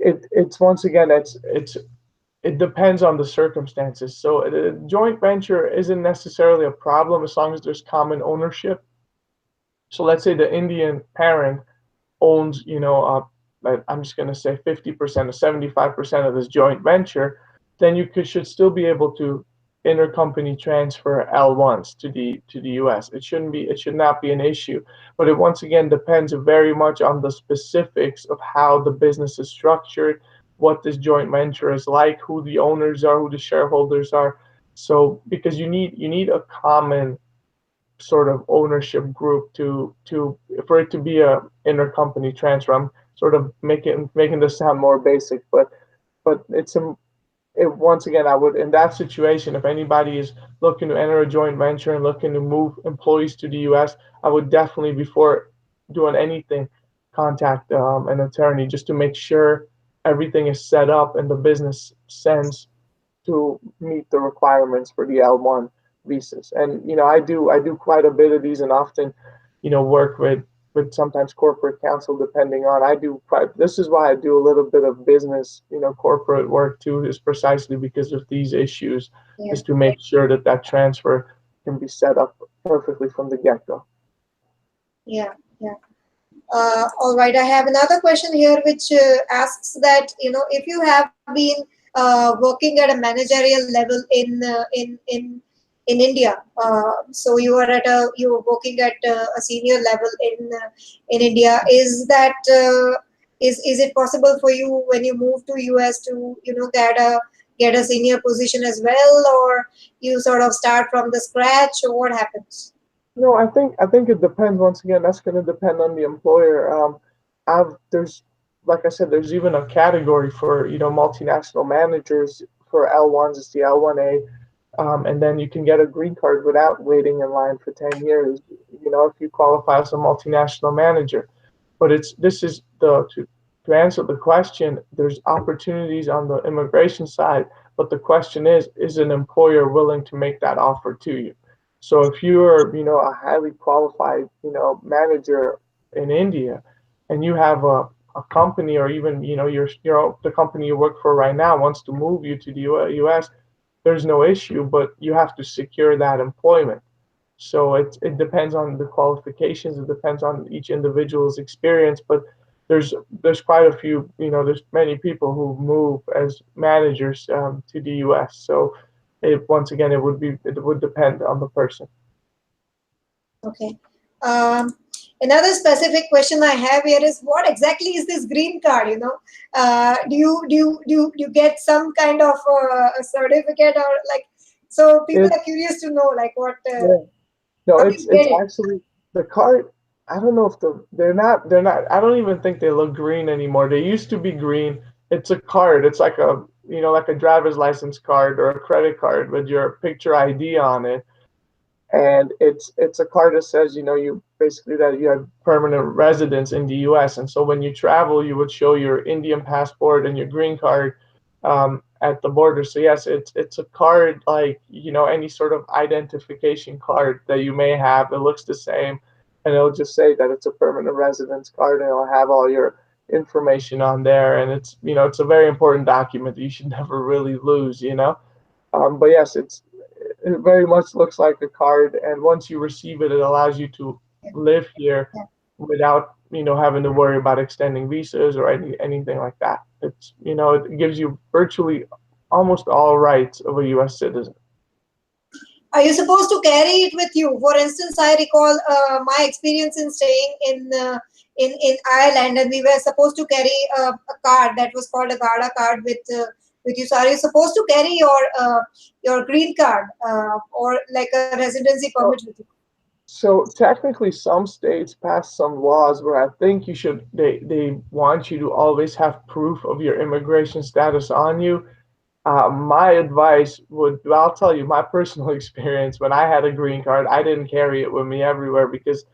it's once again it depends on the circumstances. So a joint venture isn't necessarily a problem as long as there's common ownership. So let's say the Indian parent owns, I'm just going to say 50% or 75% of this joint venture, then should still be able to intercompany transfer L1s to the US. It should not be an issue. But it once again depends very much on the specifics of how the business is structured, what this joint venture is like, who the owners are, who the shareholders are. So because you need a common sort of ownership group to for it to be a intercompany transfer. I'm sort of making this sound more basic, but once again, I would, in that situation, if anybody is looking to enter a joint venture and looking to move employees to the U.S., I would definitely, before doing anything, contact an attorney just to make sure everything is set up and the business sense to meet the requirements for the L1 visas. And I do quite a bit of these, and often, work with sometimes corporate counsel, depending on. I do quite. This is why I do a little bit of business, corporate work too, is precisely because of these issues, Yeah, is to make sure that that transfer can be set up perfectly from the get-go. yeah, yeah. All right, I have another question here which asks that, if you have been working at a managerial level in India, so you were working at a senior level in India. Is it possible for you when you move to US to get a senior position as well, or you sort of start from the scratch, or what happens? No, I think it depends. Once again, that's going to depend on the employer. I've there's like I said, there's even a category for multinational managers for L1s. It's the L1A, and then you can get a green card without waiting in line for 10 years. If you qualify as a multinational manager. But it's this is the to answer the question. There's opportunities on the immigration side, but the question is an employer willing to make that offer to you? So if you're, a highly qualified, manager in India, and you have a company, or even, the company you work for right now wants to move you to the US, there's no issue, but you have to secure that employment. So it depends on the qualifications. It depends on each individual's experience. But there's quite a few. There's many people who move as managers to the U.S. So once again, it would depend on the person. Okay. Um, Another specific question I have here is, what exactly is this green card? Do you get some kind of a certificate, or like? So people It are curious to know, like, Yeah. No, how do you it's get it? actually the card. I don't know if they're not. I don't even think they look green anymore. They used to be green. It's a card. It's like like a driver's license card or a credit card with your picture ID on it, and it's a card that says you basically that you have permanent residence in the U.S. And so when you travel, you would show your Indian passport and your green card at the border. So yes, it's a card like any sort of identification card that you may have. It looks the same, and it'll just say that it's a permanent residence card, and it'll have all your information on there. And it's a very important document that you should never really lose. But yes, it very much looks like a card, and once you receive it, it allows you to live here Yeah. without having to worry about extending visas or anything like that. It gives you virtually almost all rights of a U.S. citizen. Are you supposed to carry it with you? For instance, I recall my experience in staying in Ireland, and we were supposed to carry a card that was called a Garda card with you. So, are you supposed to carry your green card or like a residency permit So, with you? so technically, some states pass some laws where I think they want you to always have proof of your immigration status on you. My advice I'll tell you my personal experience. When I had a green card, I didn't carry it with me everywhere because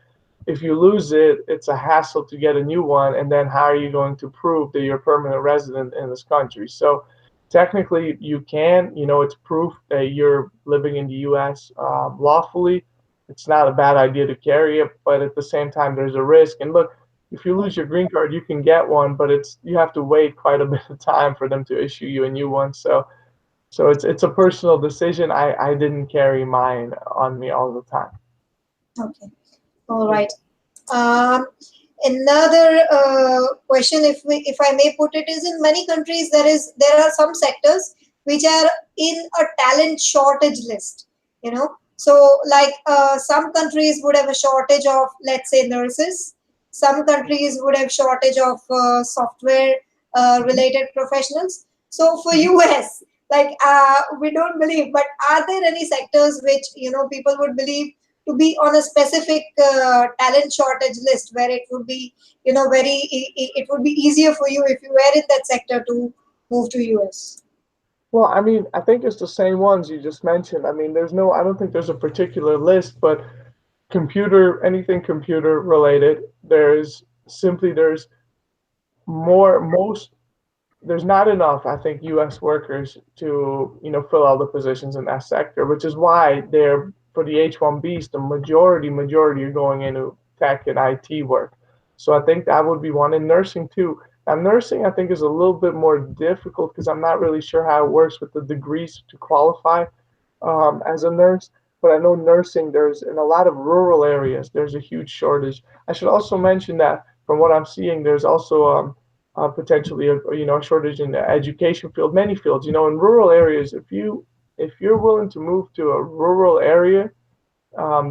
if you lose it, it's a hassle to get a new one. And then how are you going to prove that you're a permanent resident in this country? So technically, you can, it's proof that you're living in the U.S. Lawfully. It's not a bad idea to carry it, but at the same time, there's a risk. And look, If you lose your green card, you can get one, but you have to wait quite a bit of time for them to issue you a new one. So it's a personal decision. I didn't carry mine on me all the time. Okay. All right. Um, Another question, if I may put it, is in many countries there are some sectors which are in a talent shortage list. So like some countries would have a shortage of, let's say, nurses. Some countries would have shortage of software related professionals. So for US, like we don't believe, but are there any sectors which people would believe to be on a specific talent shortage list where it would be it would be easier for you if you were in that sector to move to US? Well, I mean, I think it's the same ones you just mentioned. I mean, I don't think there's a particular list, but anything computer related, there's more, most, there's not enough, I think, U.S. workers to, fill all the positions in that sector, which is why for the H-1Bs, the majority are going into tech and IT work. So I think that would be one. In nursing too. Now, nursing, I think, is a little bit more difficult because I'm not really sure how it works with the degrees to qualify as a nurse. But I know nursing, there's in a lot of rural areas, there's a huge shortage. I should also mention that from what I'm seeing, there's also potentially a shortage in the education field, many fields. In rural areas, if you're willing to move to a rural area,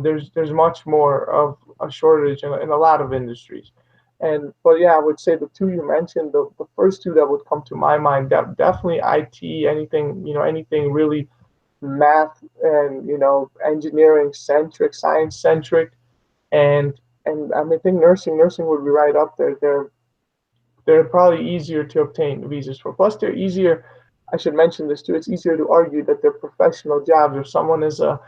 there's much more of a shortage in a lot of industries. But yeah, I would say the two you mentioned, the first two that would come to my mind, definitely IT, anything really math and engineering centric, science centric, and I mean, I think nursing would be right up there. They're probably easier to obtain visas for. Plus, they're easier. I should mention this too. It's easier to argue that they're professional jobs. If someone is a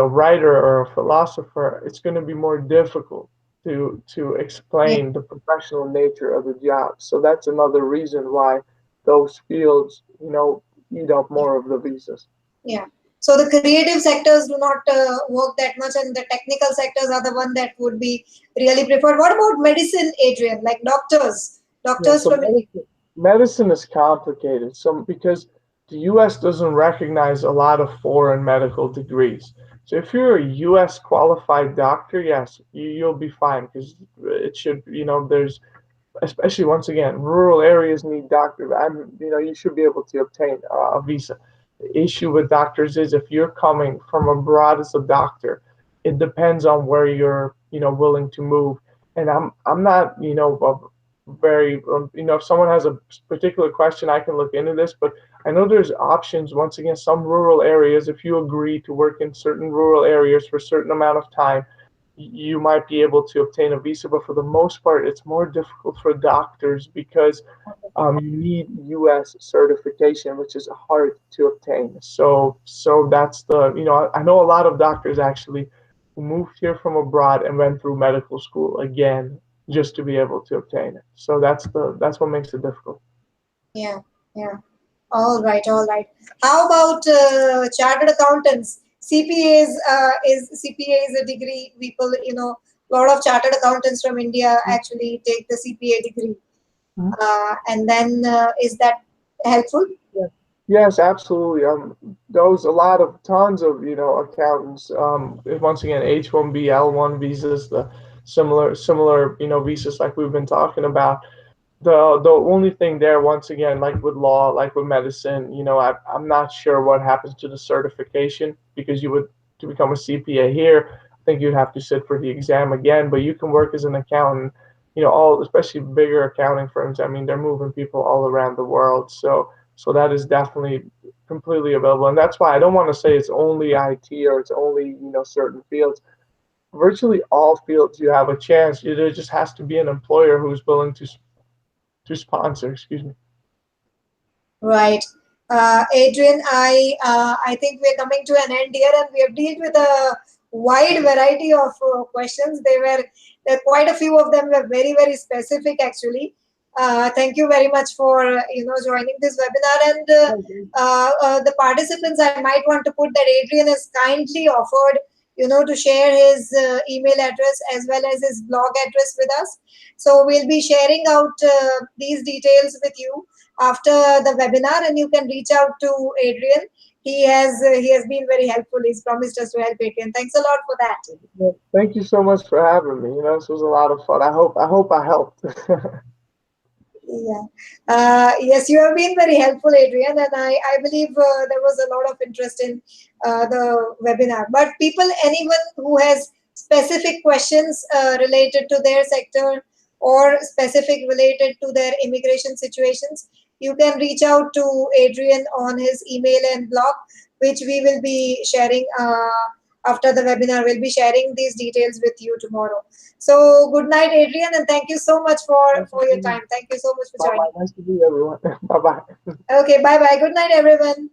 writer or a philosopher, it's going to be more difficult to Yeah, explain the professional nature of the job. So that's another reason why those fields, eat up yeah, more of the visas. yeah. So the creative sectors do not work that much, and the technical sectors are the one that would be really preferred. What about medicine, Adrian? Like doctors, Yeah, doctors so from India. medicine is complicated. Because the U.S. doesn't recognize a lot of foreign medical degrees. So if you're a U.S. qualified doctor, yes, you'll be fine because it should, there's especially once again, rural areas need doctors. You should be able to obtain a visa. The issue with doctors is if you're coming from abroad as a doctor, it depends on where you're, willing to move. And I'm not, very, if someone has a particular question, I can look into this. But I know there's options. Once again, some rural areas, if you agree to work in certain rural areas for a certain amount of time, you might be able to obtain a visa, but for the most part, it's more difficult for doctors because you need U.S. certification, which is hard to obtain. So that's I know a lot of doctors actually who moved here from abroad and went through medical school again just to be able to obtain it. So that's what makes it difficult. Yeah, yeah. All right, all right. How about chartered accountants? CPAs CPA is a degree. People, a lot of chartered accountants from India actually take the CPA degree. And then is that helpful? Yeah. Yes, absolutely. Those a lot of tons of accountants. Once again, H-1B, L-1 visas, the similar visas like we've been talking about. The only thing there, once again, like with law, like with medicine, I'm not sure what happens to the certification because you would to become a CPA here. I think you'd have to sit for the exam again, but you can work as an accountant. All especially bigger accounting firms. I mean, they're moving people all around the world, so that is definitely completely available, and that's why I don't want to say it's only IT or it's only certain fields. Virtually all fields you have a chance. There just has to be an employer who's willing to sponsor. Excuse me. Right. Adrian, I think we're coming to an end here, and we have dealt with a wide variety of questions. There quite a few of them were very very specific actually. Thank you very much for joining this webinar, and the participants, I might want to put that Adrian has kindly offered to share his email address as well as his blog address with us. So we'll be sharing out these details with you after the webinar, and you can reach out to Adrian. He has been very helpful. He's promised us to help Adrian. Thanks a lot for that. Well, thank you so much for having me. This was a lot of fun. I hope I helped. Yeah. Yes, you have been very helpful, Adrian, and I believe there was a lot of interest in the webinar. But anyone who has specific questions related to their sector or specific related to their immigration situations, you can reach out to Adrian on his email and blog, which we will be sharing after the webinar. We'll be sharing these details with you tomorrow. So good night, Adrian, and thank you so much Thank you for so your much. time. Thank you so much for Bye bye. joining. Nice to meet everyone. Bye bye. Okay, bye bye. Good night, everyone.